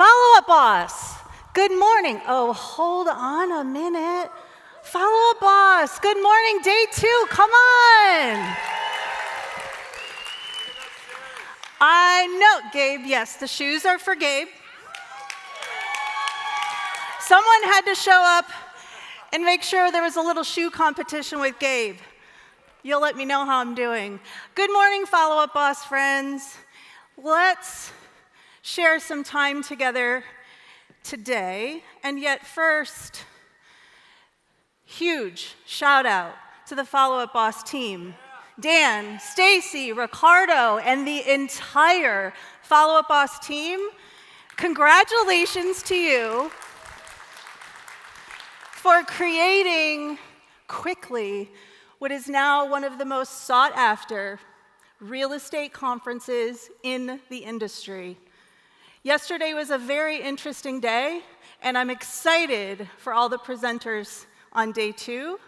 Follow-up boss, good morning. Oh, hold on a minute. Follow-up boss, good morning, day 2, come on. I know, Gabe, yes, the shoes are for Gabe. Someone had to show up and make sure there was a little shoe competition with Gabe. You'll let me know how I'm doing. Good morning, follow-up boss friends. Let's share some time together today. And yet first, huge shout out to the follow-up boss team. Dan, Stacy, Ricardo, and the entire follow-up boss team, congratulations to you for creating quickly what is now one of the most sought after real estate conferences in the industry. Yesterday was a very interesting day, and I'm excited for all the presenters on day 2.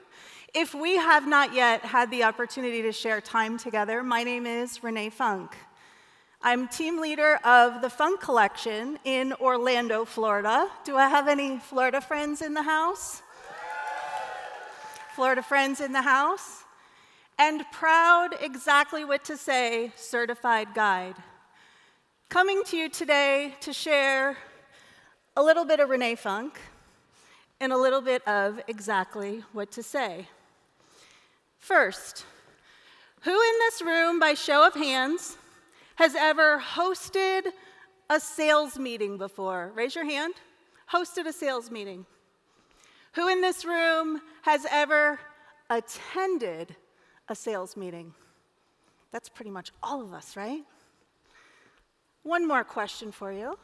If we have not yet had the opportunity to share time together, my name is Renee Funk. I'm team leader of the Funk Collection in Orlando, Florida. Do I have any Florida friends in the house? Florida friends in the house? And proud, exactly what to say, certified guide. Coming to you today to share a little bit of Renee Funk and a little bit of exactly what to say. First, who in this room, by show of hands, has ever hosted a sales meeting before? Raise your hand. Hosted a sales meeting. Who in this room has ever attended a sales meeting? That's pretty much all of us, right? One more question for you.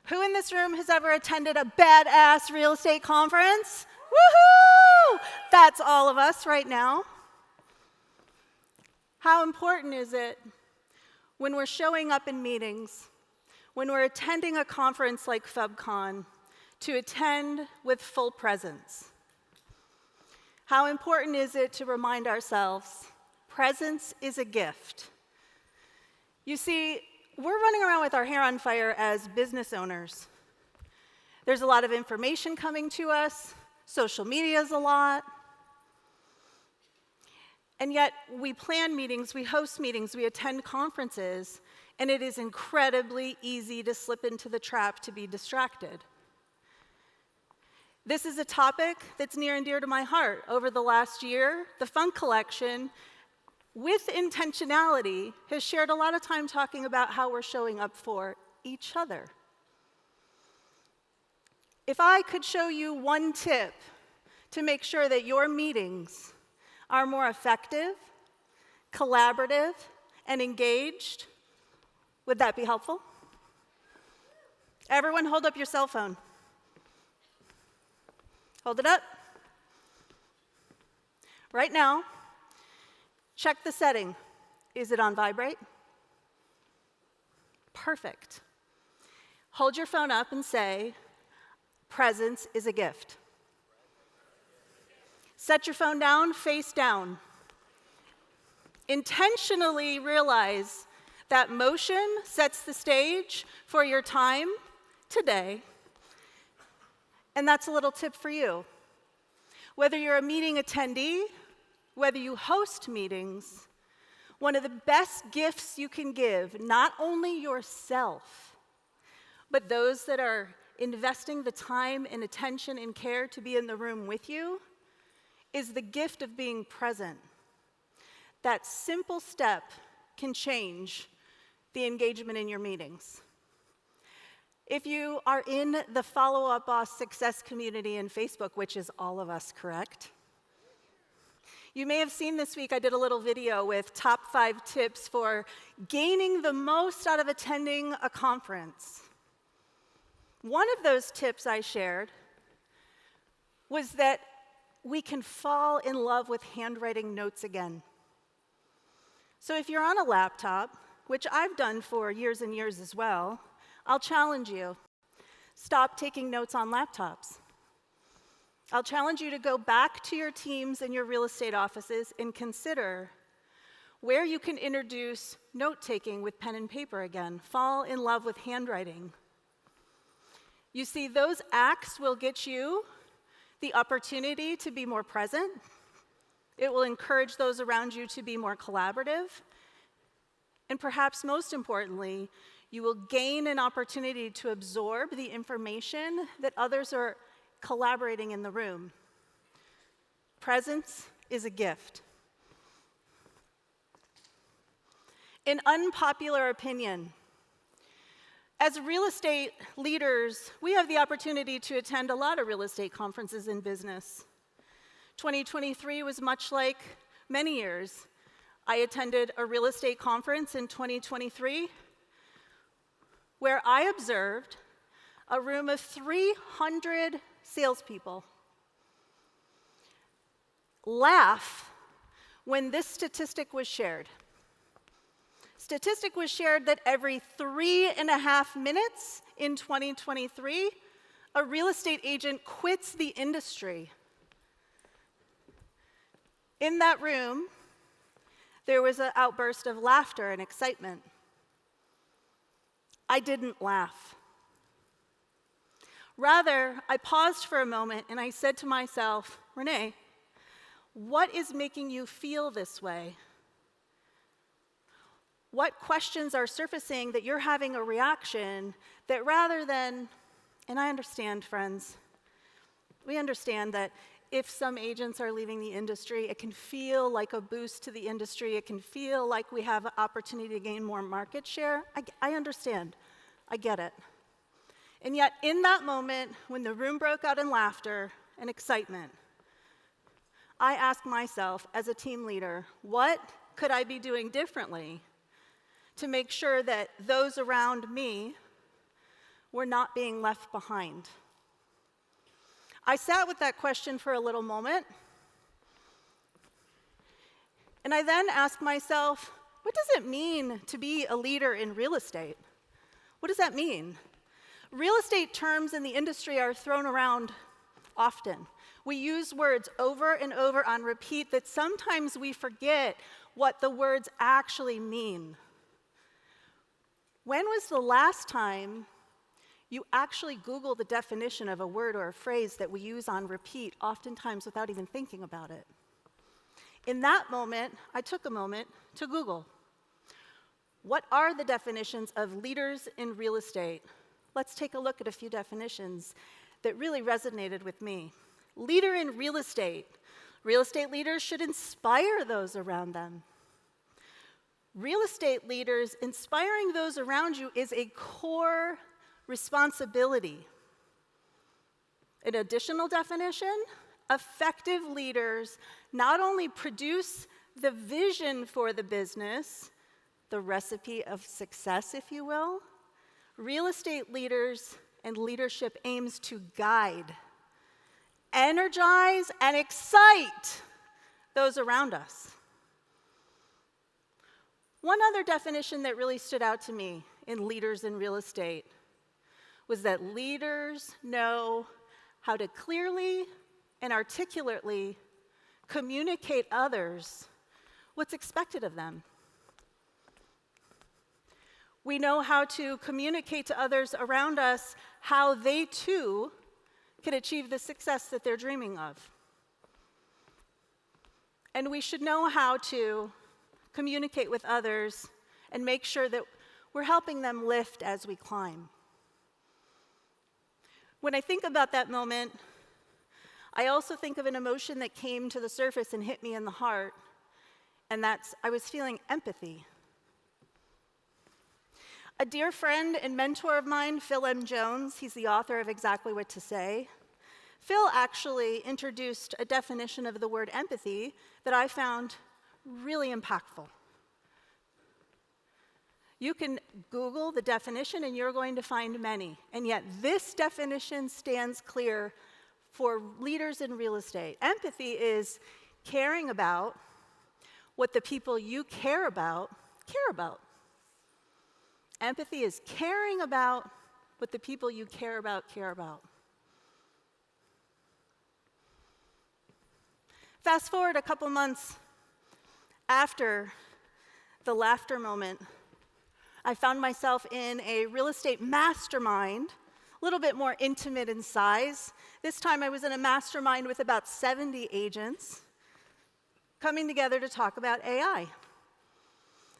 Who in this room has ever attended a badass real estate conference? Woohoo! That's all of us right now. How important is it when we're showing up in meetings, when we're attending a conference like FUBCON, to attend with full presence? How important is it to remind ourselves, presence is a gift. You see, we're running around with our hair on fire as business owners. There's a lot of information coming to us. Social media is a lot. And yet, we plan meetings, we host meetings, we attend conferences, and it is incredibly easy to slip into the trap to be distracted. This is a topic that's near and dear to my heart. Over the last year, the Funk Collection, with intentionality, has shared a lot of time talking about how we're showing up for each other. If I could show you one tip to make sure that your meetings are more effective, collaborative, and engaged, would that be helpful? Everyone hold up your cell phone. Hold it up. Right now, check the setting. Is it on vibrate? Perfect. Hold your phone up and say, presence is a gift. Set your phone down, face down. Intentionally realize that motion sets the stage for your time today. And that's a little tip for you. Whether you're a meeting attendee, whether you host meetings, one of the best gifts you can give, not only yourself, but those that are investing the time and attention and care to be in the room with you, is the gift of being present. That simple step can change the engagement in your meetings. If you are in the Follow-Up Boss Success community in Facebook, which is all of us, correct? You may have seen this week I did a little video with top 5 tips for gaining the most out of attending a conference. One of those tips I shared was that we can fall in love with handwriting notes again. So if you're on a laptop, which I've done for years and years as well, I'll challenge you. Stop taking notes on laptops. I'll challenge you to go back to your teams and your real estate offices and consider where you can introduce note-taking with pen and paper again. Fall in love with handwriting. You see, those acts will get you the opportunity to be more present. It will encourage those around you to be more collaborative. And perhaps most importantly, you will gain an opportunity to absorb the information that others are collaborating in the room. Presence is a gift. An unpopular opinion. As real estate leaders, we have the opportunity to attend a lot of real estate conferences in business. 2023 was much like many years. I attended a real estate conference in 2023 where I observed a room of 300 salespeople laugh when this statistic was shared. Statistic was shared that every 3.5 minutes in 2023, a real estate agent quits the industry. In that room, there was an outburst of laughter and excitement. I didn't laugh. Rather, I paused for a moment and I said to myself, Renee, what is making you feel this way? What questions are surfacing that you're having a reaction that rather than, and I understand, friends, we understand that if some agents are leaving the industry, it can feel like a boost to the industry. It can feel like we have an opportunity to gain more market share. I understand. I get it. And yet, in that moment, when the room broke out in laughter and excitement, I asked myself, as a team leader, what could I be doing differently to make sure that those around me were not being left behind? I sat with that question for a little moment, and I then asked myself, what does it mean to be a leader in real estate? What does that mean? Real estate terms in the industry are thrown around often. We use words over and over on repeat that sometimes we forget what the words actually mean. When was the last time you actually Googled the definition of a word or a phrase that we use on repeat, oftentimes without even thinking about it? In that moment, I took a moment to Google. What are the definitions of leaders in real estate? Let's take a look at a few definitions that really resonated with me. Leader in real estate. Real estate leaders should inspire those around them. Real estate leaders, inspiring those around you is a core responsibility. An additional definition, effective leaders not only produce the vision for the business, the recipe of success, if you will, real estate leaders and leadership aims to guide, energize, and excite those around us. One other definition that really stood out to me in leaders in real estate was that leaders know how to clearly and articulately communicate others what's expected of them. We know how to communicate to others around us how they too can achieve the success that they're dreaming of. And we should know how to communicate with others and make sure that we're helping them lift as we climb. When I think about that moment, I also think of an emotion that came to the surface and hit me in the heart, and that's I was feeling empathy. A dear friend and mentor of mine, Phil M. Jones, he's the author of Exactly What to Say. Phil actually introduced a definition of the word empathy that I found really impactful. You can Google the definition and you're going to find many, and yet this definition stands clear for leaders in real estate. Empathy is caring about what the people you care about care about. Empathy is caring about what the people you care about care about. Fast forward a couple months after the laughter moment, I found myself in a real estate mastermind little bit more intimate in size. This time I was in a mastermind with about 70 agents coming together to talk about AI.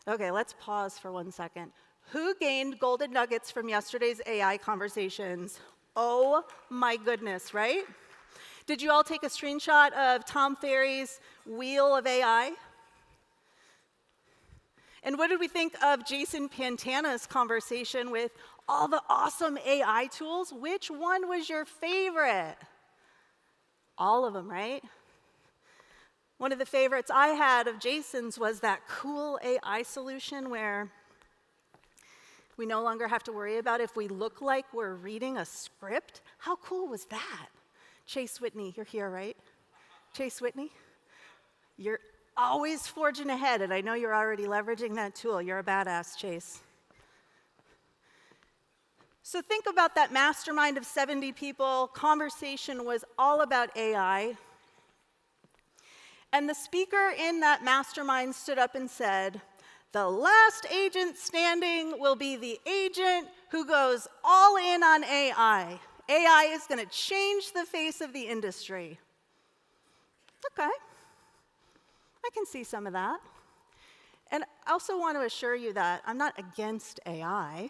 Okay, let's pause for 1 second. Who gained golden nuggets from yesterday's AI conversations? Oh my goodness, right? Did you all take a screenshot of Tom Ferry's Wheel of AI? And what did we think of Jason Pantana's conversation with all the awesome AI tools? Which one was your favorite? All of them, right? One of the favorites I had of Jason's was that cool AI solution where we no longer have to worry about if we look like we're reading a script. How cool was that? Chase Whitney, you're here, right? Chase Whitney? You're always forging ahead, and I know you're already leveraging that tool. You're a badass, Chase. So think about that mastermind of 70 people. Conversation was all about AI. And the speaker in that mastermind stood up and said, the last agent standing will be the agent who goes all in on AI. AI is going to change the face of the industry. Okay. I can see some of that. And I also want to assure you that I'm not against AI.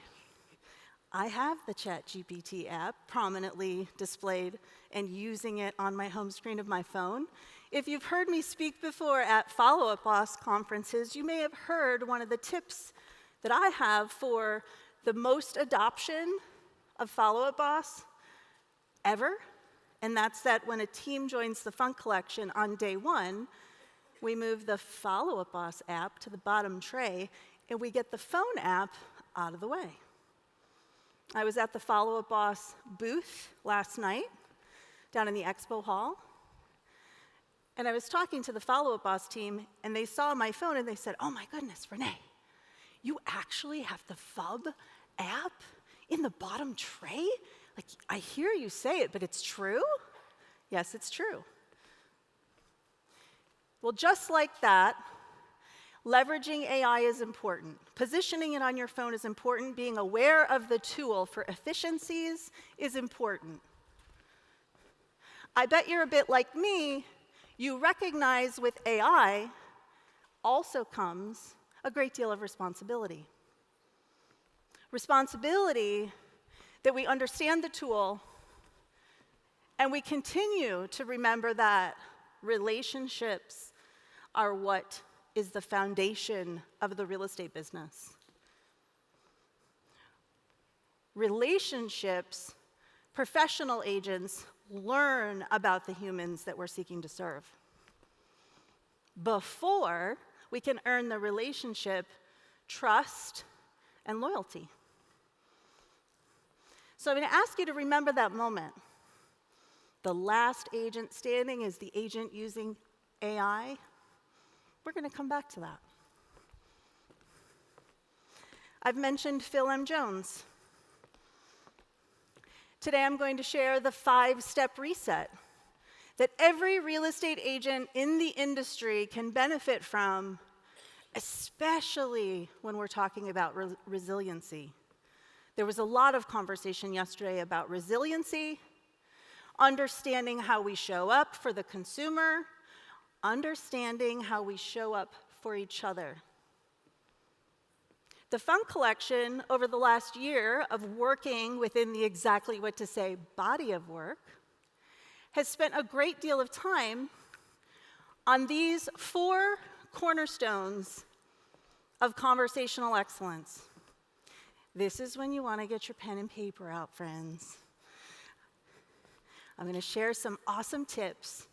I have the ChatGPT app prominently displayed and using it on my home screen of my phone. If you've heard me speak before at Follow-Up Boss conferences, you may have heard one of the tips that I have for the most adoption of Follow-Up Boss ever, and that's that when a team joins the Funk Collection on day one, we move the Follow-Up Boss app to the bottom tray, and we get the phone app out of the way. I was at the Follow-Up Boss booth last night down in the expo hall, and I was talking to the Follow-Up Boss team, and they saw my phone, and they said, oh my goodness, Renee, you actually have the FUB app in the bottom tray? Like, I hear you say it, but it's true? Yes, it's true. Well, just like that, leveraging AI is important. Positioning it on your phone is important. Being aware of the tool for efficiencies is important. I bet you're a bit like me. You recognize with AI also comes a great deal of responsibility. Responsibility that we understand the tool and we continue to remember that relationships are what is the foundation of the real estate business. Relationships, professional agents learn about the humans that we're seeking to serve before we can earn the relationship, trust, and loyalty. So I'm going to ask you to remember that moment. The last agent standing is the agent using AI. We're going to come back to that. I've mentioned Phil M. Jones. Today I'm going to share the 5-step reset that every real estate agent in the industry can benefit from, especially when we're talking about resiliency. There was a lot of conversation yesterday about resiliency, understanding how we show up for the consumer, understanding how we show up for each other. The Funk Collection, over the last year of working within the Exactly What to Say body of work, has spent a great deal of time on these 4 cornerstones of conversational excellence. This is when you want to get your pen and paper out, friends. I'm going to share some awesome tips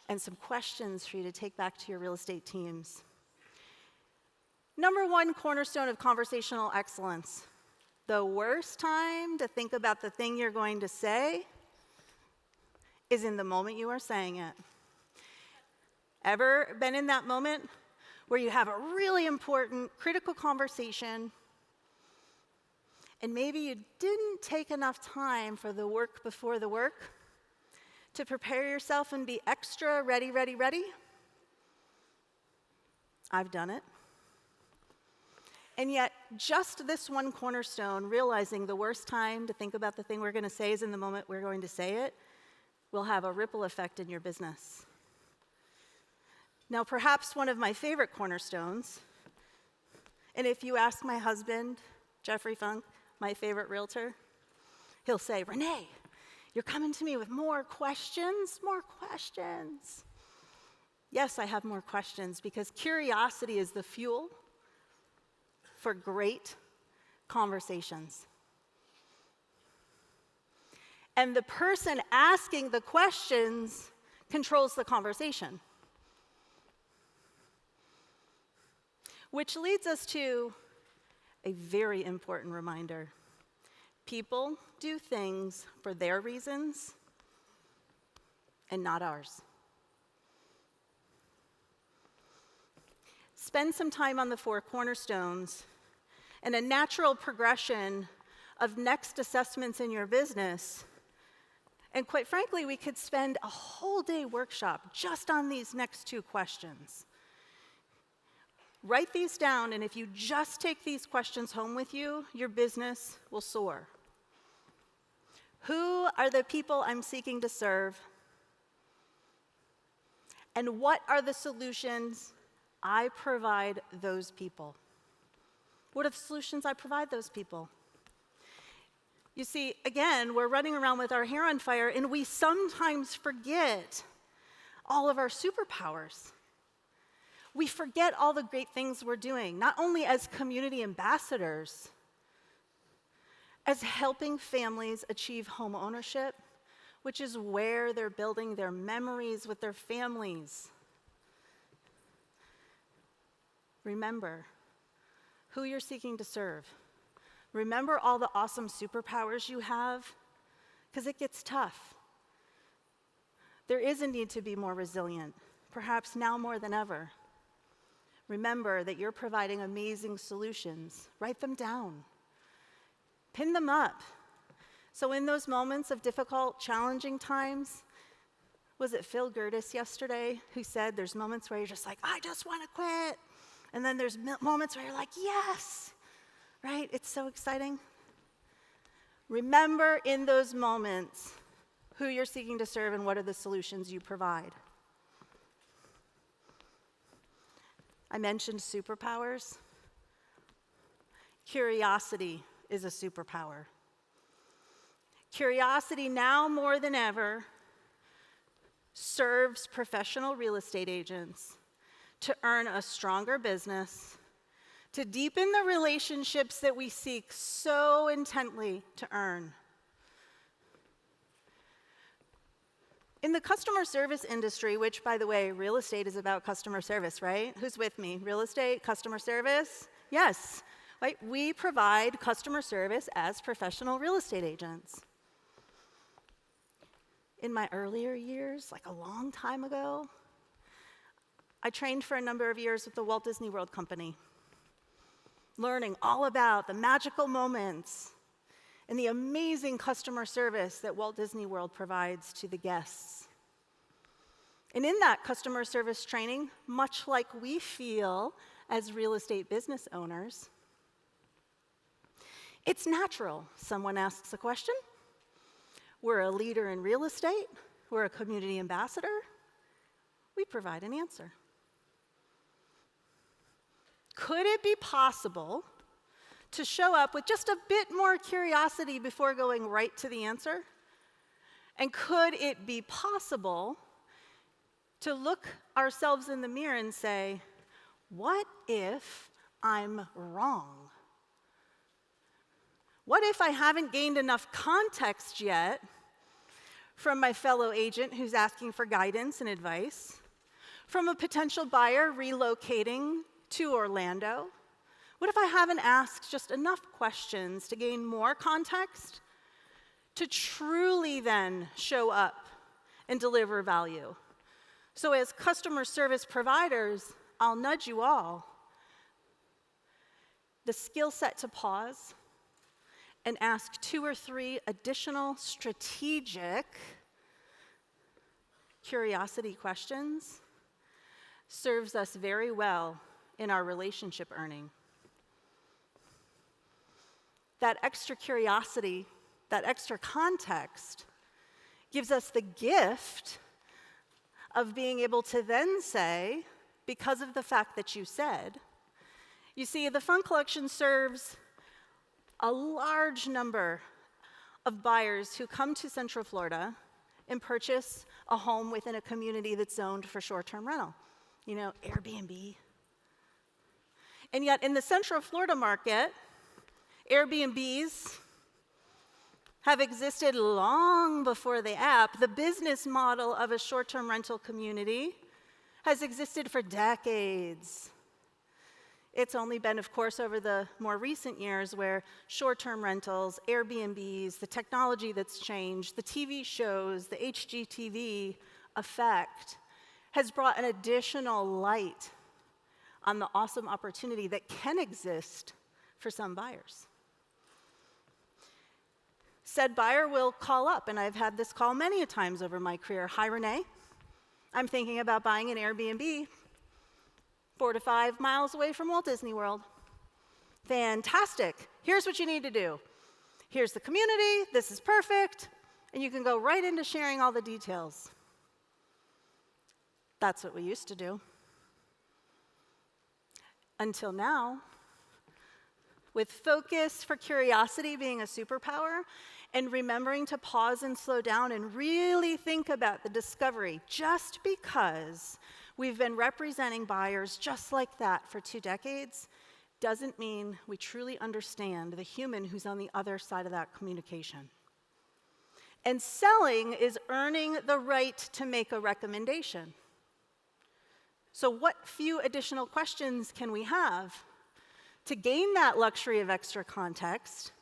and some questions for you to take back to your real estate teams. Number 1 cornerstone of conversational excellence. The worst time to think about the thing you're going to say is in the moment you are saying it. Ever been in that moment where you have a really important, critical conversation, and maybe you didn't take enough time for the work before the work to prepare yourself and be extra ready, ready, ready? I've done it. And yet, just this one cornerstone, realizing the worst time to think about the thing we're going to say is in the moment we're going to say it, will have a ripple effect in your business. Now, perhaps one of my favorite cornerstones, and if you ask my husband, Jeffrey Funk, my favorite realtor, he'll say, Renee, you're coming to me with more questions, more questions. Yes, I have more questions because curiosity is the fuel for great conversations. And the person asking the questions controls the conversation. Which leads us to a very important reminder. People do things for their reasons and not ours. Spend some time on the 4 cornerstones, and a natural progression of next assessments in your business. And quite frankly, we could spend a whole day workshop just on these next 2 questions. Write these down, and if you just take these questions home with you, your business will soar. Who are the people I'm seeking to serve? And what are the solutions I provide those people? What are the solutions I provide those people? You see, again, we're running around with our hair on fire, and we sometimes forget all of our superpowers. We forget all the great things we're doing, not only as community ambassadors, as helping families achieve home ownership, which is where they're building their memories with their families. Remember who you're seeking to serve. Remember all the awesome superpowers you have, because it gets tough. There is a need to be more resilient, perhaps now more than ever. Remember that you're providing amazing solutions. Write them down. Pin them up. So in those moments of difficult, challenging times, was it Phil Gertis yesterday who said there's moments where you're just like, I just want to quit. And then there's moments where you're like, yes, right? It's so exciting. Remember in those moments who you're seeking to serve and what are the solutions you provide. I mentioned superpowers. Curiosity is a superpower. Curiosity now more than ever serves professional real estate agents to earn a stronger business, to deepen the relationships that we seek so intently to earn. In the customer service industry, which, by the way, real estate is about customer service, right? Who's with me? Real estate, customer service? Yes, right? We provide customer service as professional real estate agents. In my earlier years, like a long time ago, I trained for a number of years with the Walt Disney World Company, learning all about the magical moments and the amazing customer service that Walt Disney World provides to the guests. And in that customer service training, much like we feel as real estate business owners, it's natural. Someone asks a question. We're a leader in real estate. We're a community ambassador. We provide an answer. Could it be possible to show up with just a bit more curiosity before going right to the answer? And could it be possible to look ourselves in the mirror and say, what if I'm wrong? What if I haven't gained enough context yet from my fellow agent who's asking for guidance and advice, from a potential buyer relocating to Orlando? What if I haven't asked just enough questions to gain more context to truly then show up and deliver value? So as customer service providers, I'll nudge you all. The skill set to pause and ask 2 or 3 additional strategic curiosity questions serves us very well in our relationship earning. that extra curiosity, that extra context, gives us the gift of being able to then say, because of the fact that you said, you see, the Funk Collection serves a large number of buyers who come to Central Florida and purchase a home within a community that's zoned for short-term rental, you know, Airbnb. And yet in the Central Florida market, Airbnbs have existed long before the app. The business model of a short-term rental community has existed for decades. It's only been, of course, over the more recent years where short-term rentals, Airbnbs, the technology that's changed, the TV shows, the HGTV effect has brought an additional light on the awesome opportunity that can exist for some buyers. Said buyer will call up, and I've had this call many a times over my career. Hi, Renee. I'm thinking about buying an Airbnb 4 to 5 miles away from Walt Disney World. Fantastic. Here's what you need to do. Here's the community. This is perfect. And you can go right into sharing all the details. That's what we used to do. Until now, with focus for curiosity being a superpower, and remembering to pause and slow down and really think about the discovery. Just because we've been representing buyers just like that for 2 decades doesn't mean we truly understand the human who's on the other side of that communication. And selling is earning the right to make a recommendation. So what few additional questions can we have to gain that luxury of extra context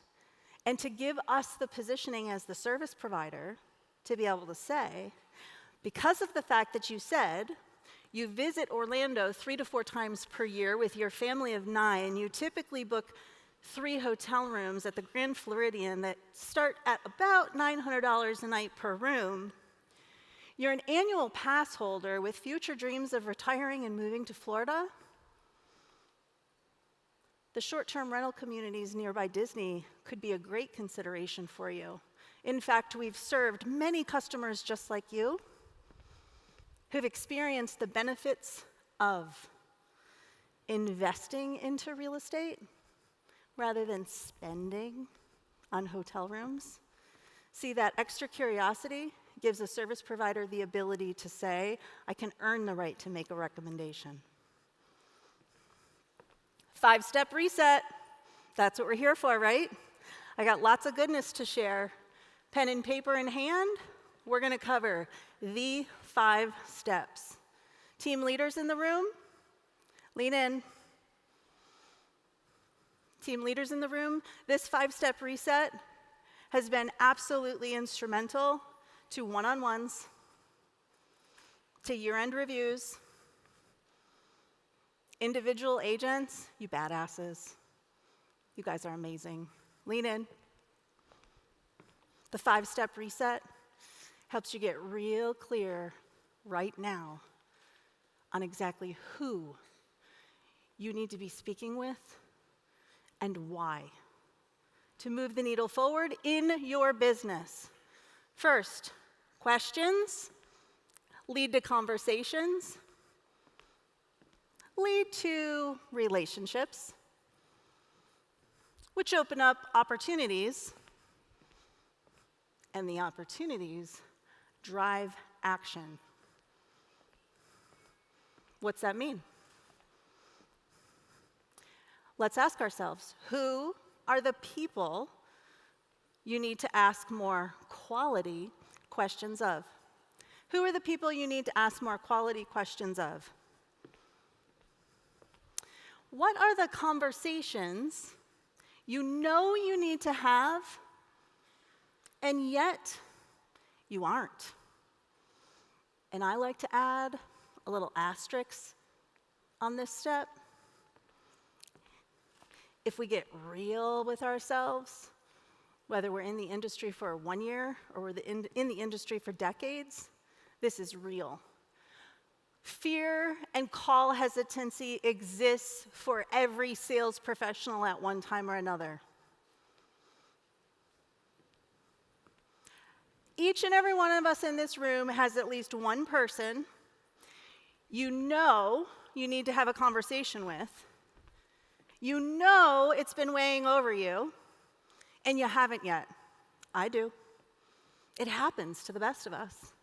and to give us the positioning as the service provider to be able to say, because of the fact that you said you visit Orlando 3 to 4 times per year with your family of 9, you typically book 3 hotel rooms at the Grand Floridian that start at about $900 a night per room. You're an annual pass holder with future dreams of retiring and moving to Florida. The short-term rental communities nearby Disney could be a great consideration for you. In fact, we've served many customers just like you who've experienced the benefits of investing into real estate rather than spending on hotel rooms. See, that extra curiosity gives a service provider the ability to say, I can earn the right to make a recommendation. 5-step reset. That's what we're here for, right? I got lots of goodness to share. Pen and paper in hand, we're going to cover the 5 steps. Team leaders in the room, lean in. Team leaders in the room, this 5-step reset has been absolutely instrumental to one-on-ones, to year-end reviews. Individual agents, you badasses. You guys are amazing. Lean in. The 5-step reset helps you get real clear right now on exactly who you need to be speaking with and why to move the needle forward in your business. First, questions lead to conversations, lead to relationships, which open up opportunities, and the opportunities drive action. What's that mean? Let's ask ourselves, who are the people you need to ask more quality questions of? Who are the people you need to ask more quality questions of? What are the conversations you know you need to have, and yet you aren't? And I like to add a little asterisk on this step. If we get real with ourselves, whether we're in the industry for 1 year or we're in the industry for decades, this is real. Fear and call hesitancy exists for every sales professional at one time or another. Each and every one of us in this room has at least one person you know you need to have a conversation with. You know it's been weighing over you, and you haven't yet. I do. It happens to the best of us.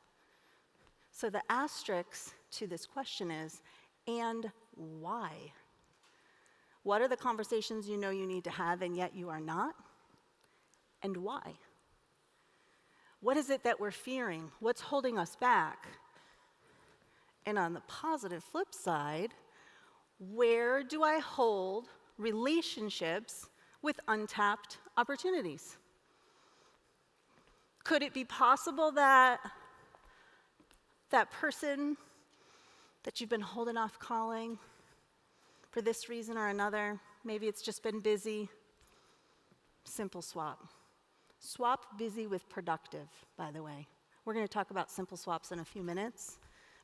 So the asterisk to this question is, and why? What are the conversations you know you need to have and yet you are not? And why? What is it that we're fearing? What's holding us back? And on the positive flip side, where do I hold relationships with untapped opportunities? Could it be possible that that person that you've been holding off calling for this reason or another, maybe it's just been busy, simple swap. Swap busy with productive, by the way. We're going to talk about simple swaps in a few minutes.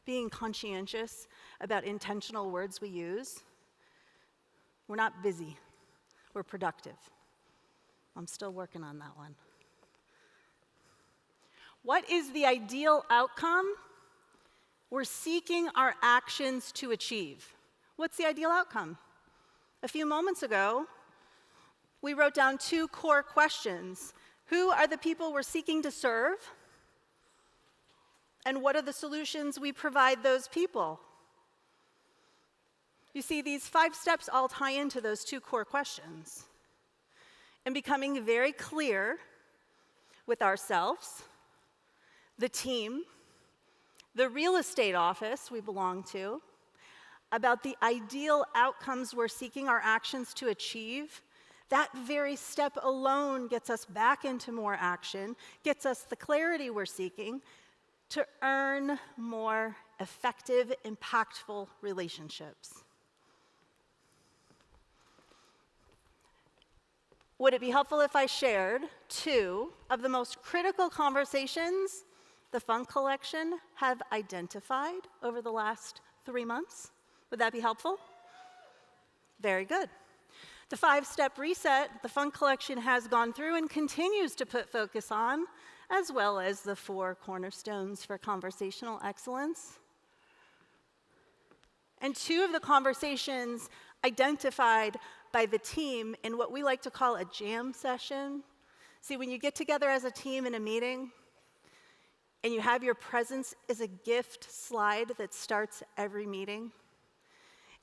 Being conscientious about intentional words we use. We're not busy, we're productive. I'm still working on that one. What is the ideal outcome we're seeking our actions to achieve? What's the ideal outcome? A few moments ago, we wrote down 2 core questions. Who are the people we're seeking to serve? And what are the solutions we provide those people? You see, these 5 steps all tie into those 2 core questions. And becoming very clear with ourselves, the team, the real estate office we belong to, about the ideal outcomes we're seeking our actions to achieve, that very step alone gets us back into more action, gets us the clarity we're seeking to earn more effective, impactful relationships. Would it be helpful if I shared 2 of the most critical conversations the Funk Collection have identified over the last 3 months? Would that be helpful? Very good. The 5-step reset the Funk Collection has gone through and continues to put focus on, as well as the 4 cornerstones for conversational excellence. And 2 of the conversations identified by the team in what we like to call a jam session. See, when you get together as a team in a meeting, and you have your presence is a gift slide that starts every meeting,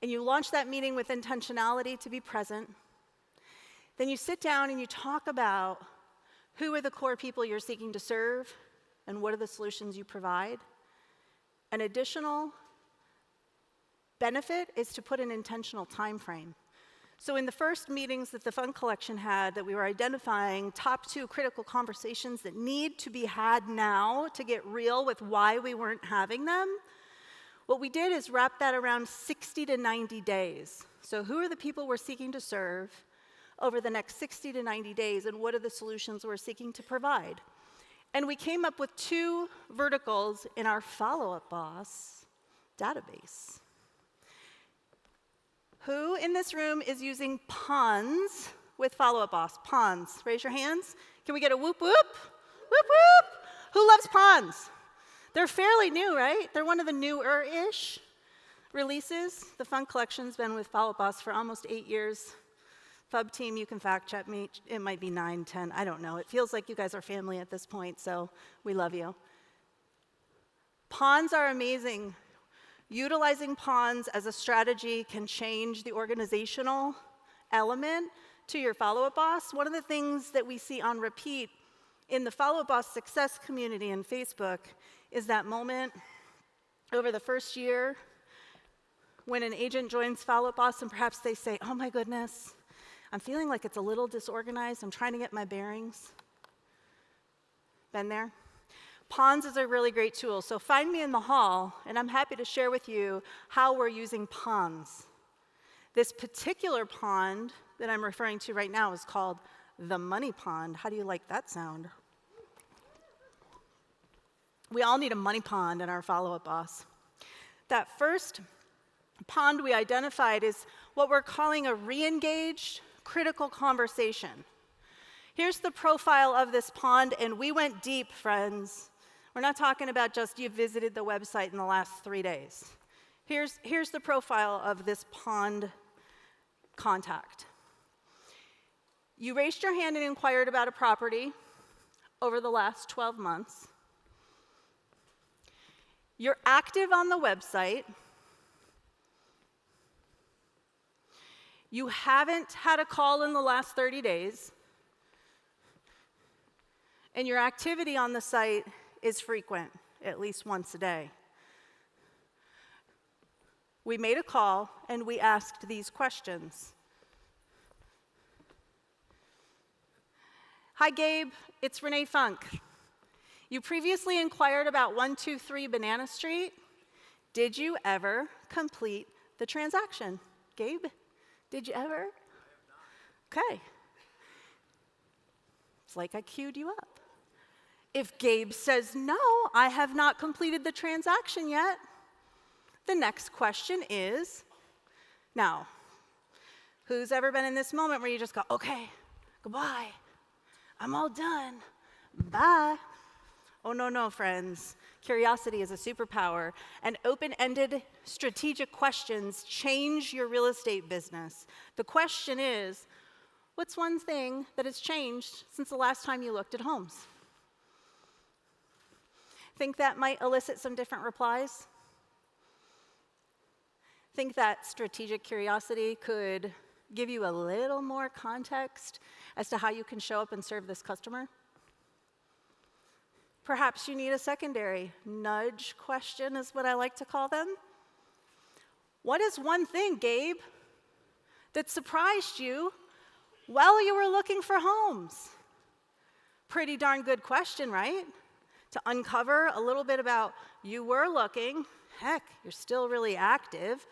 and you launch that meeting with intentionality to be present, then you sit down and you talk about who are the core people you're seeking to serve and what are the solutions you provide. An additional benefit is to put an intentional time frame. So in the first meetings that the Funk Collection had, that we were identifying top 2 critical conversations that need to be had now to get real with why we weren't having them, what we did is wrap that around 60 to 90 days. So who are the people we're seeking to serve over the next 60 to 90 days, and what are the solutions we're seeking to provide? And we came up with 2 verticals in our Follow-Up Boss database. Who in this room is using Pawns with Follow-Up Boss? Pawns, raise your hands. Can we get a whoop whoop? Whoop whoop. Who loves Pawns? They're fairly new, right? They're one of the newer-ish releases. The Funk Collection's been with Follow-Up Boss for almost 8 years. Fub team, you can fact check me. It might be 9, 10, I don't know. It feels like you guys are family at this point, so we love you. Pawns are amazing. Utilizing Pawns as a strategy can change the organizational element to your Follow-Up Boss. One of the things that we see on repeat in the Follow-Up Boss success community in Facebook is that moment over the first year when an agent joins Follow-Up Boss and perhaps they say, oh my goodness, I'm feeling like it's a little disorganized. I'm trying to get my bearings. Been there? Pawns is a really great tool. So find me in the hall, and I'm happy to share with you how we're using Pawns. This particular pond that I'm referring to right now is called the Money Pond. How do you like that sound? We all need a money pond in our Follow-Up Boss. That first pond we identified is what we're calling a re-engaged critical conversation. Here's the profile of this pond, and we went deep, friends. We're not talking about just you visited the website in the last 3 days. Here's the profile of this pond contact. You raised your hand and inquired about a property over the last 12 months. You're active on the website. You haven't had a call in the last 30 days. And your activity on the site is frequent, at least once a day. We made a call and we asked these questions. Hi, Gabe. It's Renee Funk. You previously inquired about 123 Banana Street. Did you ever complete the transaction? Gabe, did you ever? Okay. It's like I queued you up. If Gabe says, no, I have not completed the transaction yet, the next question is, now, who's ever been in this moment where you just go, okay, goodbye, I'm all done, bye. Oh, no, friends. Curiosity is a superpower, and open-ended strategic questions change your real estate business. The question is, what's one thing that has changed since the last time you looked at homes? Think that might elicit some different replies? Think that strategic curiosity could give you a little more context as to how you can show up and serve this customer? Perhaps you need a secondary nudge question, is what I like to call them. What is one thing, Gabe, that surprised you while you were looking for homes? Pretty darn good question, right? To uncover a little bit about you were looking. Heck, you're still really active.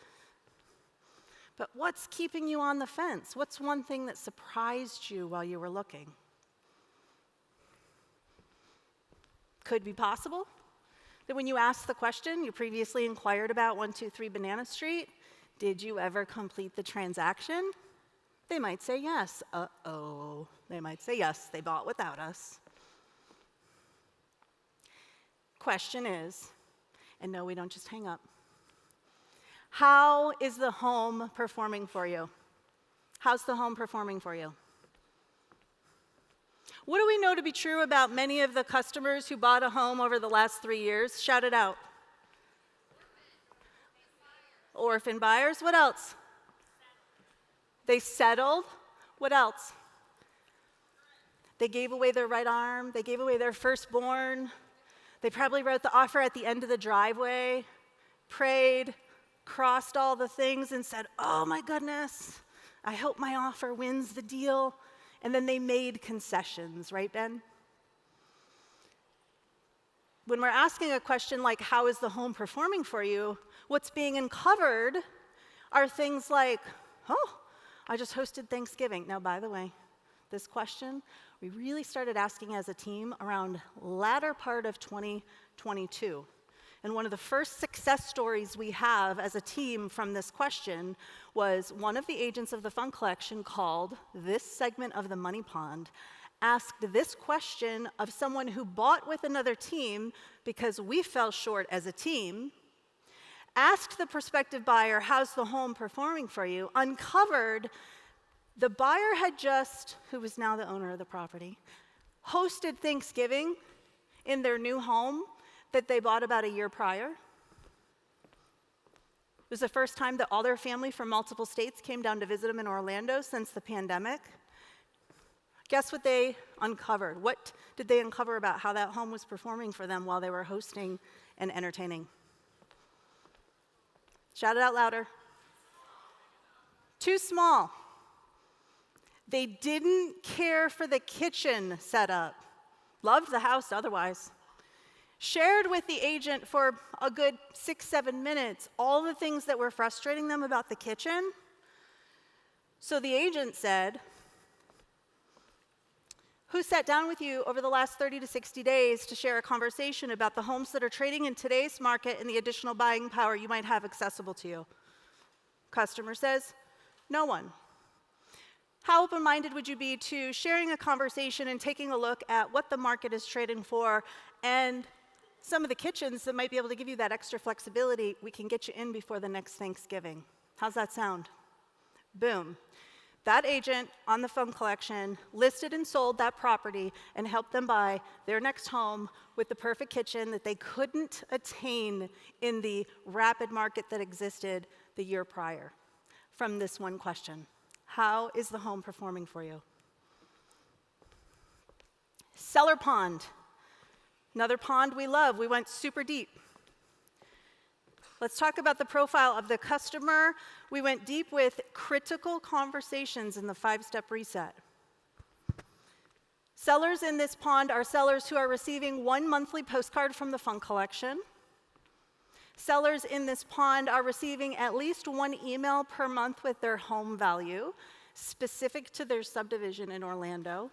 But what's keeping you on the fence? What's one thing that surprised you while you were looking? Could be possible that when you asked the question, you previously inquired about 123 Banana Street, did you ever complete the transaction? They might say yes. Uh-oh. They might say yes, they bought without us. Question is, and no, we don't just hang up, how is the home performing for you? How's the home performing for you? What do we know to be true about many of the customers who bought a home over the last 3 years? Shout it out. Orphan buyers. What else? They settled. What else? They gave away their right arm. They gave away their firstborn. They probably wrote the offer at the end of the driveway, prayed, crossed all the things and said, oh my goodness, I hope my offer wins the deal. And then they made concessions, right, Ben? When we're asking a question like, how is the home performing for you? What's being uncovered are things like, oh, I just hosted Thanksgiving. Now, by the way, this question, we really started asking as a team around latter part of 2022. And one of the first success stories we have as a team from this question was one of the agents of the Funk Collection called this segment of the Money Pond, asked this question of someone who bought with another team because we fell short as a team, asked the prospective buyer, how's the home performing for you, uncovered the buyer had just, who was now the owner of the property, hosted Thanksgiving in their new home that they bought about a year prior. It was the first time that all their family from multiple states came down to visit them in Orlando since the pandemic. Guess what they uncovered? What did they uncover about how that home was performing for them while they were hosting and entertaining? Shout it out louder. Too small. They didn't care for the kitchen setup. Loved the house otherwise. Shared with the agent for a good 6-7 minutes all the things that were frustrating them about the kitchen. So the agent said, who sat down with you over the last 30 to 60 days to share a conversation about the homes that are trading in today's market and the additional buying power you might have accessible to you? Customer says, no one. How open-minded would you be to sharing a conversation and taking a look at what the market is trading for and some of the kitchens that might be able to give you that extra flexibility? We can get you in before the next Thanksgiving. How's that sound? Boom. That agent on the phone collection listed and sold that property and helped them buy their next home with the perfect kitchen that they couldn't attain in the rapid market that existed the year prior from this one question. How is the home performing for you? Seller pond. Another pond we love. We went super deep. Let's talk about the profile of the customer. We went deep with critical conversations in the 5-step reset. Sellers in this pond are sellers who are receiving 1 monthly postcard from the Funk collection. Sellers in this pond are receiving at least 1 email per month with their home value, specific to their subdivision in Orlando.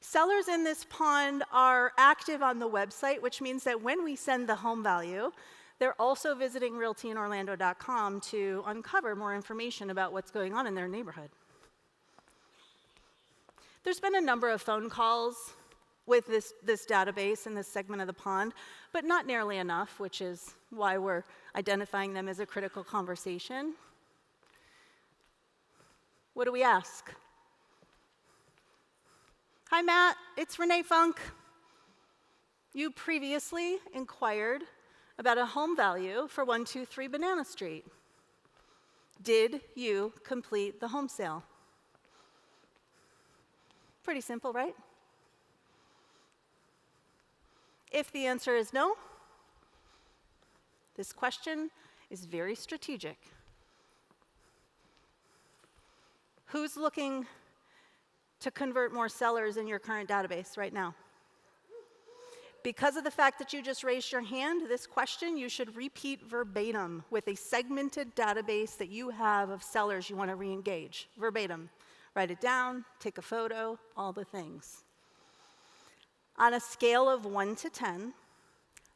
Sellers in this pond are active on the website, which means that when we send the home value, they're also visiting realtyinorlando.com to uncover more information about what's going on in their neighborhood. There's been a number of phone calls with this database in this segment of the pond, but not nearly enough, which is why we're identifying them as a critical conversation. What do we ask? Hi, Matt. It's Renee Funk. You previously inquired about a home value for 123 Banana Street. Did you complete the home sale? Pretty simple, right? If the answer is no, this question is very strategic. Who's looking to convert more sellers in your current database right now? Because of the fact that you just raised your hand, this question you should repeat verbatim with a segmented database that you have of sellers you want to re-engage. Verbatim. Write it down, take a photo, all the things. On a scale of 1 to 10,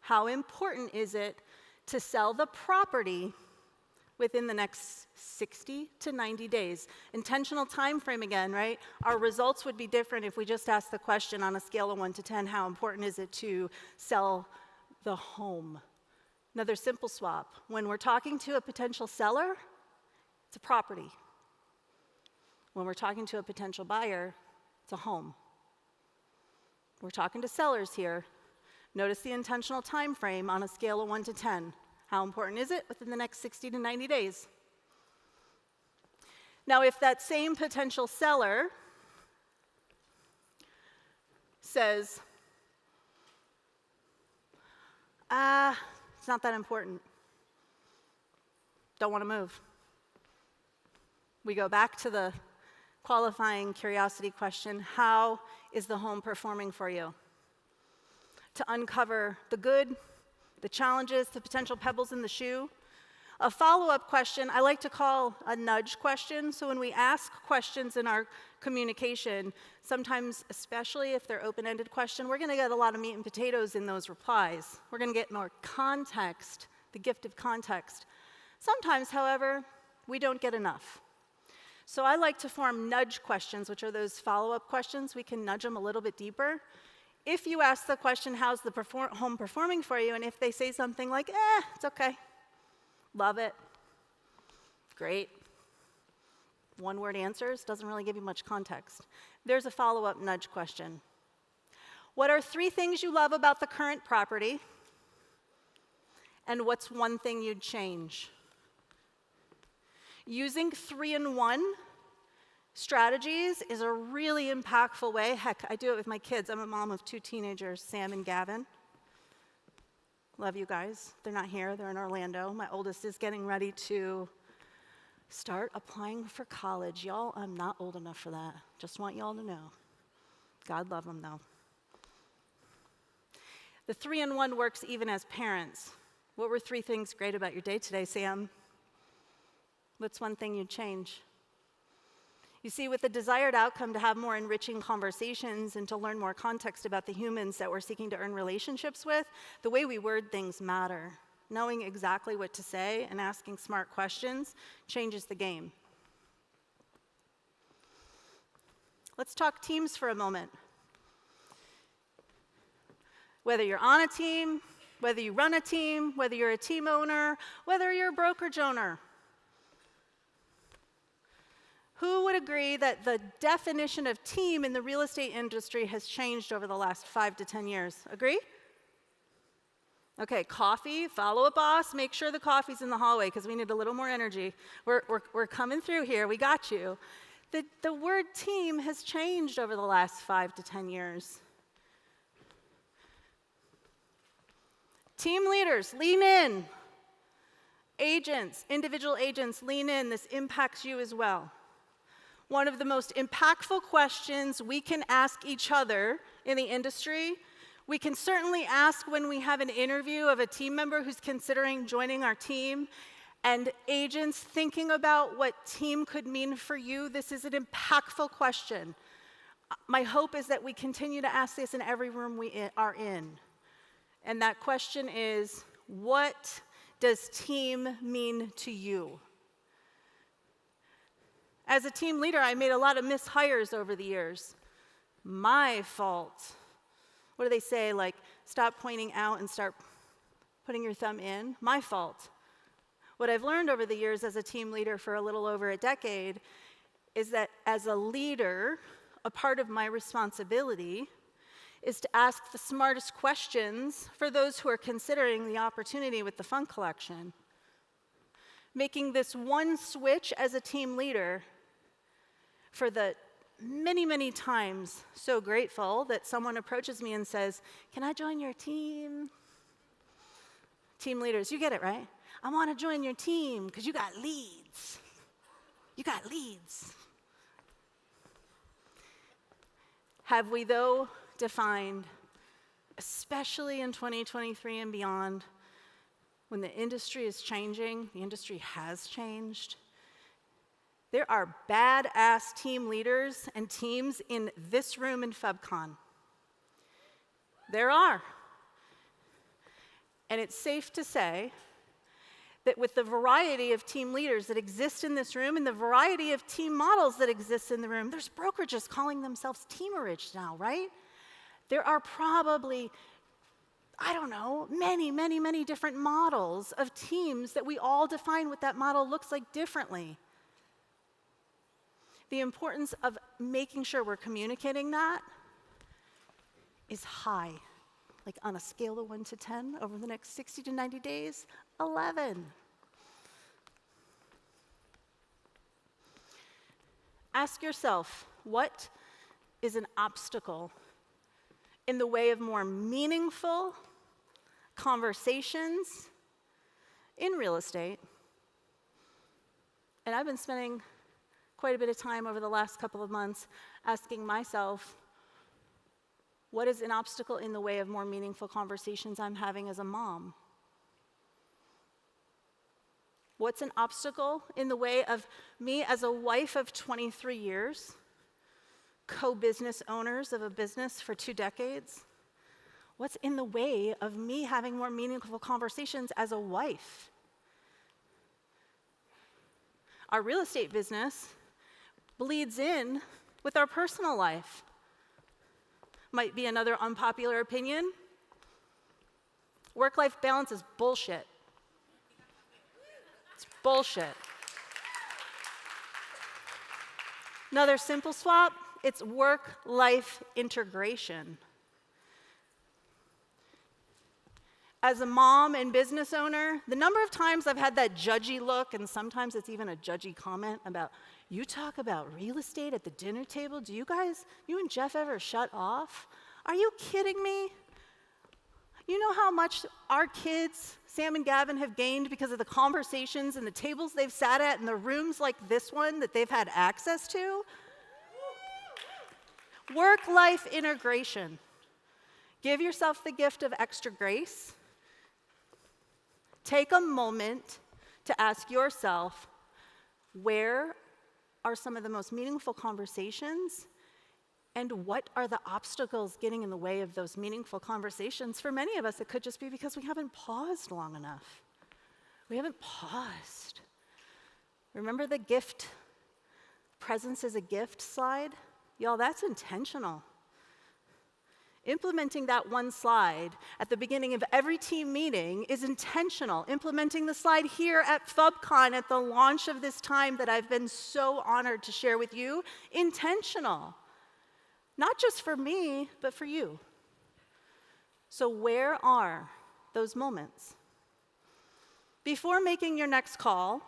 how important is it to sell the property within the next 60 to 90 days? Intentional time frame again, right? Our results would be different if we just asked the question on a scale of 1 to 10, how important is it to sell the home? Another simple swap. When we're talking to a potential seller, it's a property. When we're talking to a potential buyer, it's a home. We're talking to sellers here. Notice the intentional time frame on a scale of 1 to 10. How important is it within the next 60 to 90 days? Now, if that same potential seller says, it's not that important, don't want to move, we go back to the qualifying curiosity question, how is the home performing for you? To uncover the good, the challenges, the potential pebbles in the shoe. A follow-up question I like to call a nudge question. So when we ask questions in our communication, sometimes, especially if they're open-ended question, we're going to get a lot of meat and potatoes in those replies. We're going to get more context, the gift of context. Sometimes, however, we don't get enough. So I like to form nudge questions, which are those follow-up questions. We can nudge them a little bit deeper. If you ask the question, how's the home performing for you? And if they say something like, it's okay, love it, great. One-word answers doesn't really give you much context. There's a follow-up nudge question. What are 3 things you love about the current property? And what's 1 thing you'd change? Using 3-in-1 strategies is a really impactful way. Heck, I do it with my kids. I'm a mom of 2 teenagers, Sam and Gavin. Love you guys. They're not here. They're in Orlando. My oldest is getting ready to start applying for college. Y'all, I'm not old enough for that. Just want y'all to know. God love them, though. The 3-in-1 works even as parents. What were 3 things great about your day today, Sam? What's 1 thing you'd change? You see, with the desired outcome to have more enriching conversations and to learn more context about the humans that we're seeking to earn relationships with, the way we word things matter. Knowing exactly what to say and asking smart questions changes the game. Let's talk teams for a moment. Whether you're on a team, whether you run a team, whether you're a team owner, whether you're a brokerage owner, who would agree that the definition of team in the real estate industry has changed over the last 5 to 10 years? Agree? Okay, coffee, follow a boss, make sure the coffee's in the hallway because we need a little more energy. We're coming through here, we got you. The word team has changed over the last 5 to 10 years. Team leaders, lean in. Agents, individual agents, lean in. This impacts you as well. One of the most impactful questions we can ask each other in the industry, we can certainly ask when we have an interview of a team member who's considering joining our team, and agents thinking about what team could mean for you. This is an impactful question. My hope is that we continue to ask this in every room we are in. And that question is, what does team mean to you? As a team leader, I made a lot of mishires over the years. My fault. What do they say? Like, stop pointing out and start putting your thumb in? My fault. What I've learned over the years as a team leader for a little over a decade is that as a leader, a part of my responsibility is to ask the smartest questions for those who are considering the opportunity with the Funk Collection. Making this one switch as a team leader for the many, many times so grateful that someone approaches me and says, "Can I join your team?" Team leaders, you get it, right? I want to join your team because you got leads. You got leads. Have we, though, defined, especially in 2023 and beyond, when the industry is changing, the industry has changed, there are badass team leaders and teams in this room in FUBCON. There are. And it's safe to say that with the variety of team leaders that exist in this room and the variety of team models that exist in the room, there's brokerages calling themselves teamerage now, right? There are probably, I don't know, many, many, many different models of teams that we all define what that model looks like differently. The importance of making sure we're communicating that is high. Like on a scale of 1 to 10 over the next 60 to 90 days, 11. Ask yourself, what is an obstacle in the way of more meaningful conversations in real estate? And I've been spending quite a bit of time over the last couple of months asking myself, what is an obstacle in the way of more meaningful conversations I'm having as a mom? What's an obstacle in the way of me as a wife of 23 years, co-business owners of a business for 2 decades? What's in the way of me having more meaningful conversations as a wife? Our real estate business bleeds in with our personal life. Might be another unpopular opinion. Work-life balance is bullshit. It's bullshit. Another simple swap, it's work-life integration. As a mom and business owner, the number of times I've had that judgy look, and sometimes it's even a judgy comment about, you talk about real estate at the dinner table, do you and Jeff ever shut off? Are you kidding me? You know how much our kids, Sam and Gavin, have gained because of the conversations and the tables they've sat at and the rooms like this one that they've had access to? Work-life integration. Give yourself the gift of extra grace. Take a moment to ask yourself, where are some of the most meaningful conversations? And what are the obstacles getting in the way of those meaningful conversations? For many of us, it could just be because we haven't paused long enough. We haven't paused. Remember the gift, presence is a gift slide? Y'all, that's intentional. Implementing that one slide at the beginning of every team meeting is intentional. Implementing the slide here at FUBCON at the launch of this time that I've been so honored to share with you, intentional. Not just for me, but for you. So where are those moments? Before making your next call,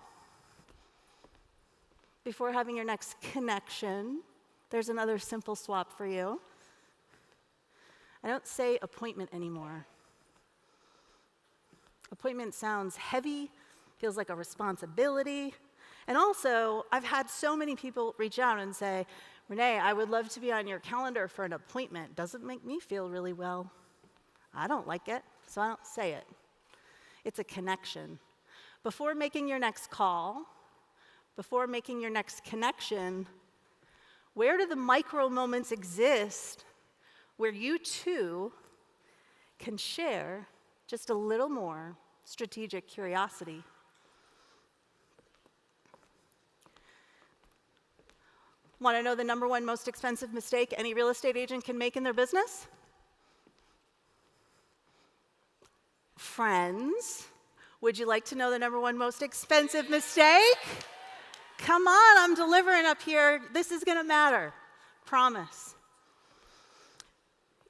before having your next connection, there's another simple swap for you. I don't say appointment anymore. Appointment sounds heavy, feels like a responsibility. And also, I've had so many people reach out and say, Renee, I would love to be on your calendar for an appointment. Doesn't make me feel really well. I don't like it, so I don't say it. It's a connection. Before making your next call, before making your next connection, where do the micro moments exist where you too can share just a little more strategic curiosity? Want to know the number one most expensive mistake any real estate agent can make in their business? Friends, would you like to know the number one most expensive mistake? Come on, I'm delivering up here. This is going to matter. Promise.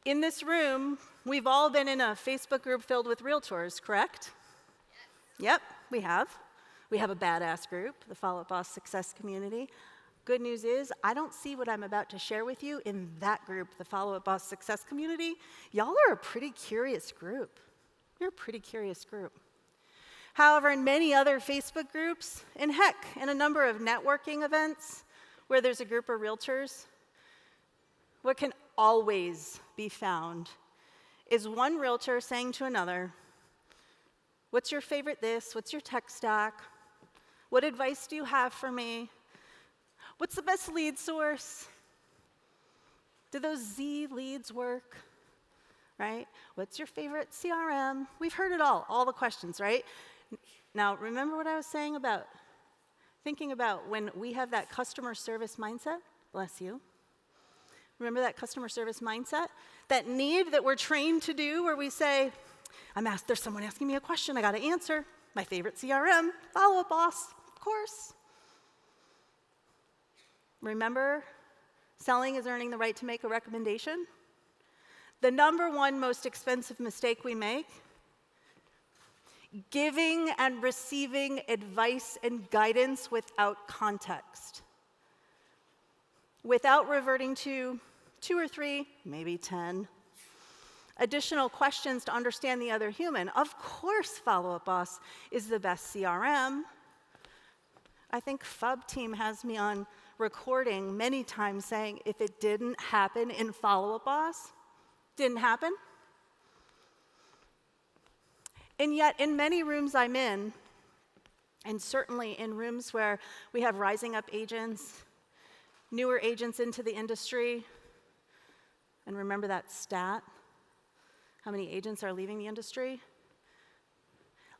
In this room, we've all been in a Facebook group filled with realtors, correct? Yes. Yep, we have. We have a badass group, the Follow Up Boss Success Community. Good news is, I don't see what I'm about to share with you in that group, the Follow Up Boss Success Community. Y'all are a pretty curious group. You're a pretty curious group. However, in many other Facebook groups, and heck, in a number of networking events where there's a group of realtors, what can always be found is one realtor saying to another, what's your favorite this? What's your tech stack? What advice do you have for me? What's the best lead source? Do those Z leads work? Right? What's your favorite CRM? We've heard it all the questions, right? Now, remember what I was saying about thinking about when we have that customer service mindset? Bless you. Remember that customer service mindset? That need that we're trained to do where we say, there's someone asking me a question, I got to answer. My favorite CRM, Follow Up Boss, of course. Remember, selling is earning the right to make a recommendation. The number one most expensive mistake we make, giving and receiving advice and guidance without context. Without reverting to 2 or 3, maybe 10 additional questions to understand the other human. Of course, Follow Up Boss is the best CRM. I think FUB team has me on recording many times saying, if it didn't happen in Follow Up Boss, didn't happen. And yet, in many rooms I'm in, and certainly in rooms where we have rising up agents, newer agents into the industry, and remember that stat, how many agents are leaving the industry?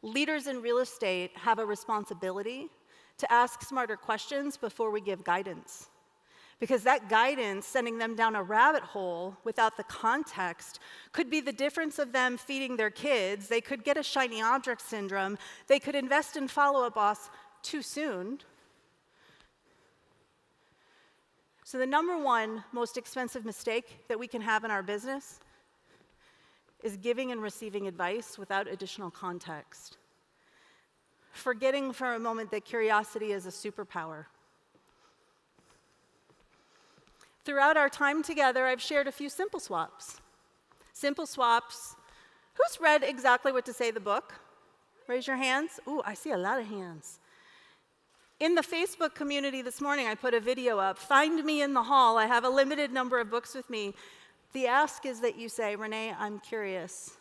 Leaders in real estate have a responsibility to ask smarter questions before we give guidance. Because that guidance, sending them down a rabbit hole without the context, could be the difference of them feeding their kids. They could get a shiny object syndrome. They could invest in Follow Up Boss too soon. So the number one most expensive mistake that we can have in our business is giving and receiving advice without additional context. Forgetting for a moment that curiosity is a superpower. Throughout our time together, I've shared a few simple swaps. Simple swaps. Who's read Exactly What to Say the book? Raise your hands. Ooh, I see a lot of hands. In the Facebook community this morning, I put a video up. Find me in the hall. I have a limited number of books with me. The ask is that you say, Renee, I'm curious.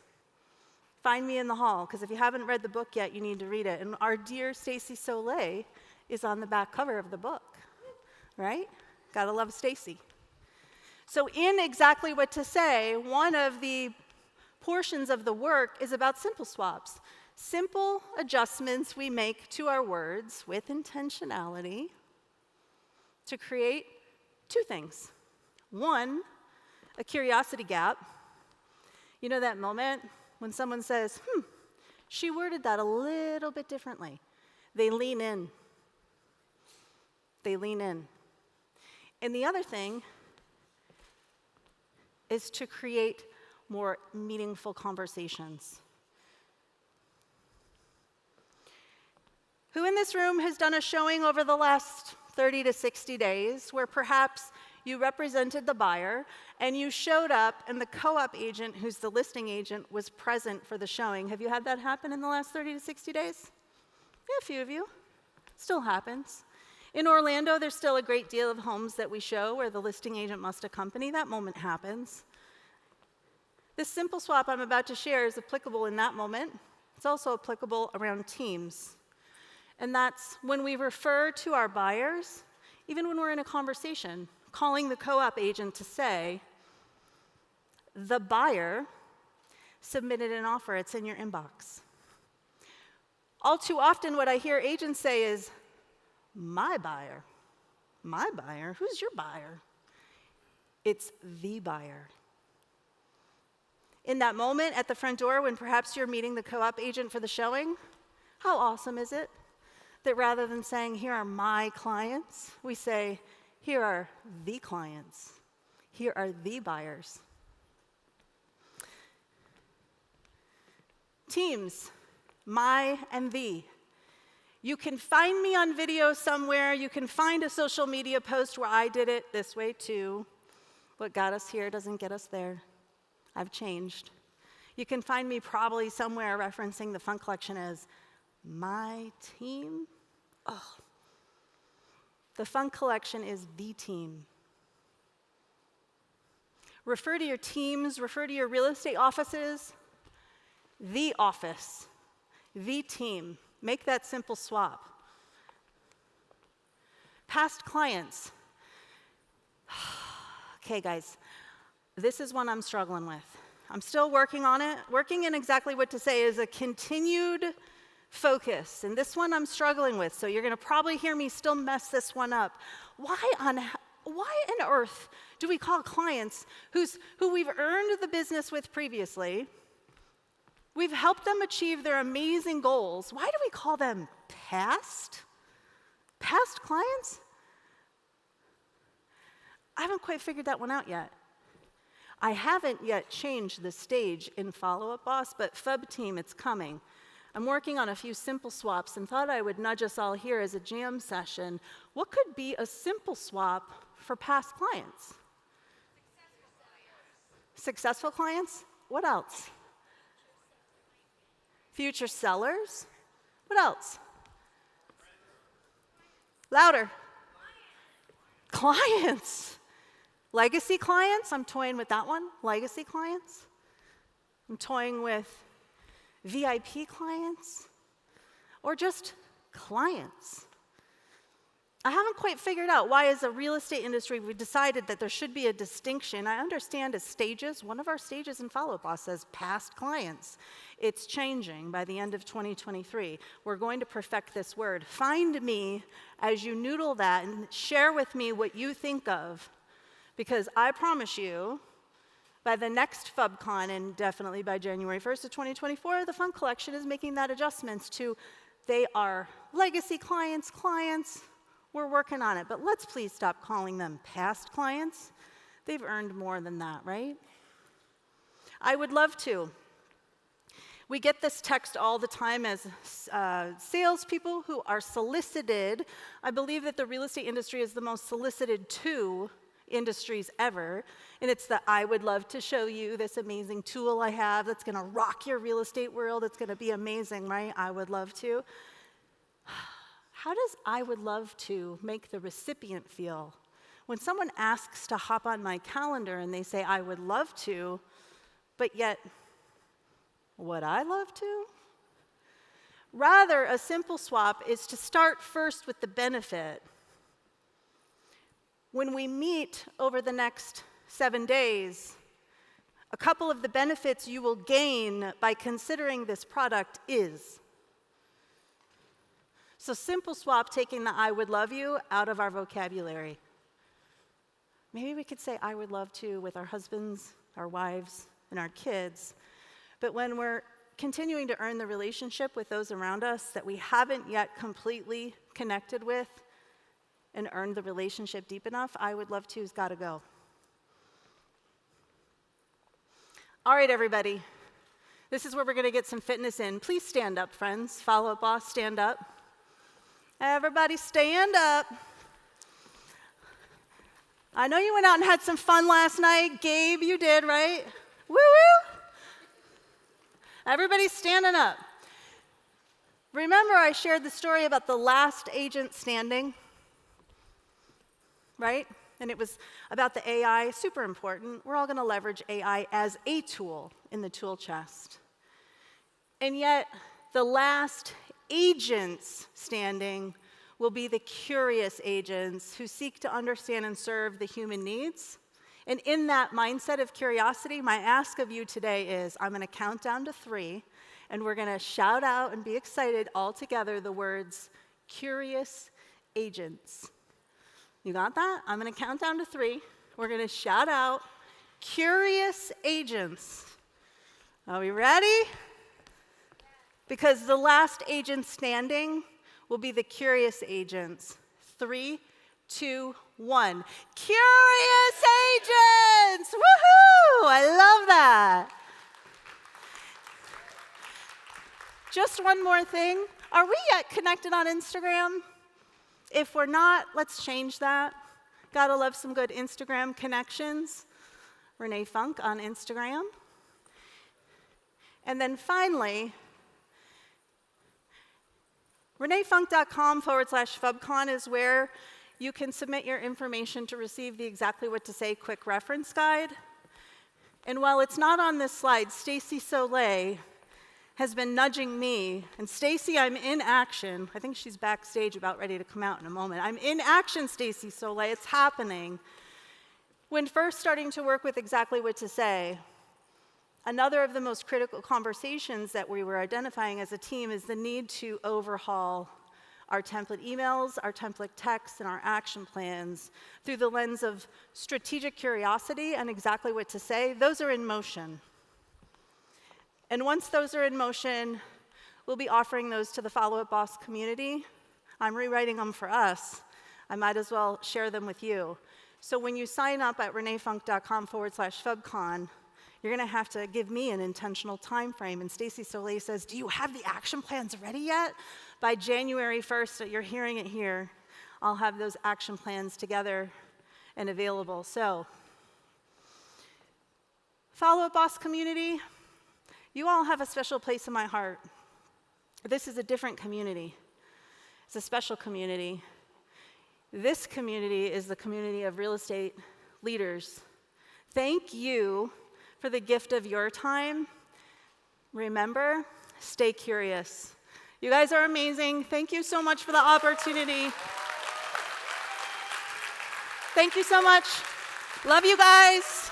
Find me in the hall, because if you haven't read the book yet, you need to read it. And our dear Stacy Soleil is on the back cover of the book, right? Gotta love Stacy. So in Exactly What to Say, one of the portions of the work is about simple swaps. Simple adjustments we make to our words with intentionality to create two things. One, a curiosity gap. You know that moment when someone says, she worded that a little bit differently. They lean in. They lean in. And the other thing is to create more meaningful conversations. Who in this room has done a showing over the last 30 to 60 days where perhaps you represented the buyer and you showed up and the co-op agent, who's the listing agent, was present for the showing? Have you had that happen in the last 30 to 60 days? Yeah, a few of you. Still happens. In Orlando, there's still a great deal of homes that we show where the listing agent must accompany. That moment happens. This simple swap I'm about to share is applicable in that moment. It's also applicable around teams. And that's when we refer to our buyers, even when we're in a conversation, calling the co-op agent to say, the buyer submitted an offer, it's in your inbox. All too often what I hear agents say is, my buyer? My buyer? Who's your buyer? It's the buyer. In that moment at the front door when perhaps you're meeting the co-op agent for the showing, how awesome is it that rather than saying, here are my clients, we say, here are the clients. Here are the buyers. Teams, my and the. You can find me on video somewhere. You can find a social media post where I did it this way too. What got us here doesn't get us there. I've changed. You can find me probably somewhere referencing the Funk collection as my team. Oh. The Funk collection is the team. Refer to your teams, refer to your real estate offices, the office, the team. Make that simple swap. Past clients. Okay, guys, this is one I'm struggling with. I'm still working on it. Working in exactly what to say is a continued focus. And this one I'm struggling with, so you're going to probably hear me still mess this one up. Why on earth do we call clients who we've earned the business with previously, we've helped them achieve their amazing goals, why do we call them past clients? I haven't quite figured that one out yet. I haven't yet changed the stage in Follow Up Boss, but FUB team, it's coming. I'm working on a few simple swaps and thought I would nudge us all here as a jam session. What could be a simple swap for past clients? Successful clients? What else? Future sellers? What else? Louder. Clients. Legacy clients? I'm toying with that one. Legacy clients. I'm toying with VIP clients. Or just clients. I haven't quite figured out why, as a real estate industry, we decided that there should be a distinction. I understand as stages. One of our stages in Follow Up Boss says past clients. It's changing by the end of 2023. We're going to perfect this word. Find me as you noodle that and share with me what you think of. Because I promise you, by the next FUBCON, and definitely by January 1st of 2024, the Funk collection is making that adjustments to, they are legacy clients. We're working on it, but let's please stop calling them past clients. They've earned more than that, right? I would love to. We get this text all the time as salespeople who are solicited. I believe that the real estate industry is the most solicited to industries ever, and it's the I would love to show you this amazing tool I have that's going to rock your real estate world. It's going to be amazing, right? I would love to. How does I would love to make the recipient feel? When someone asks to hop on my calendar and they say, I would love to, but yet, would I love to? Rather, a simple swap is to start first with the benefit. When we meet over the next 7 days, a couple of the benefits you will gain by considering this product is. So simple swap, taking the I would love you out of our vocabulary. Maybe we could say, I would love to, with our husbands, our wives, and our kids. But when we're continuing to earn the relationship with those around us that we haven't yet completely connected with and earned the relationship deep enough, I would love to's got to go. All right, everybody. This is where we're going to get some fitness in. Please stand up, friends. Follow-up boss, stand up. Everybody stand up. I know you went out and had some fun last night. Gabe, you did, right? Woo-woo. Everybody's standing up. Remember I shared the story about the last agent standing, right? And it was about the AI, super important. We're all going to leverage AI as a tool in the tool chest. And yet, the last agents standing will be the curious agents who seek to understand and serve the human needs. And in that mindset of curiosity, my ask of you today is, I'm going to count down to 3, and we're going to shout out and be excited all together the words, curious agents. You got that? I'm going to count down to 3. We're going to shout out, curious agents. Are we ready? Because the last agent standing will be the curious agents. 3, 2, 1. Curious agents! Woohoo! I love that. Just one more thing. Are we yet connected on Instagram? If we're not, let's change that. Gotta love some good Instagram connections. Renee Funk on Instagram. And then finally, reneefunk.com/FUBCON is where you can submit your information to receive the Exactly What to Say quick reference guide. And while it's not on this slide, Stacy Soleil has been nudging me. And Stacy, I'm in action. I think she's backstage about ready to come out in a moment. I'm in action, Stacy Soleil. It's happening. When first starting to work with Exactly What to Say, another of the most critical conversations that we were identifying as a team is the need to overhaul our template emails, our template texts, and our action plans through the lens of strategic curiosity and exactly what to say. Those are in motion. And once those are in motion, we'll be offering those to the Follow-Up Boss community. I'm rewriting them for us. I might as well share them with you. So when you sign up at reneefunk.com/FUBCON, you're going to have to give me an intentional time frame. And Stacy Soleil says, do you have the action plans ready yet? By January 1st, you're hearing it here, I'll have those action plans together and available. So, Follow-Up Boss community, you all have a special place in my heart. This is a different community. It's a special community. This community is the community of real estate leaders. Thank you for the gift of your time. Remember, stay curious. You guys are amazing. Thank you so much for the opportunity. Thank you so much. Love you guys.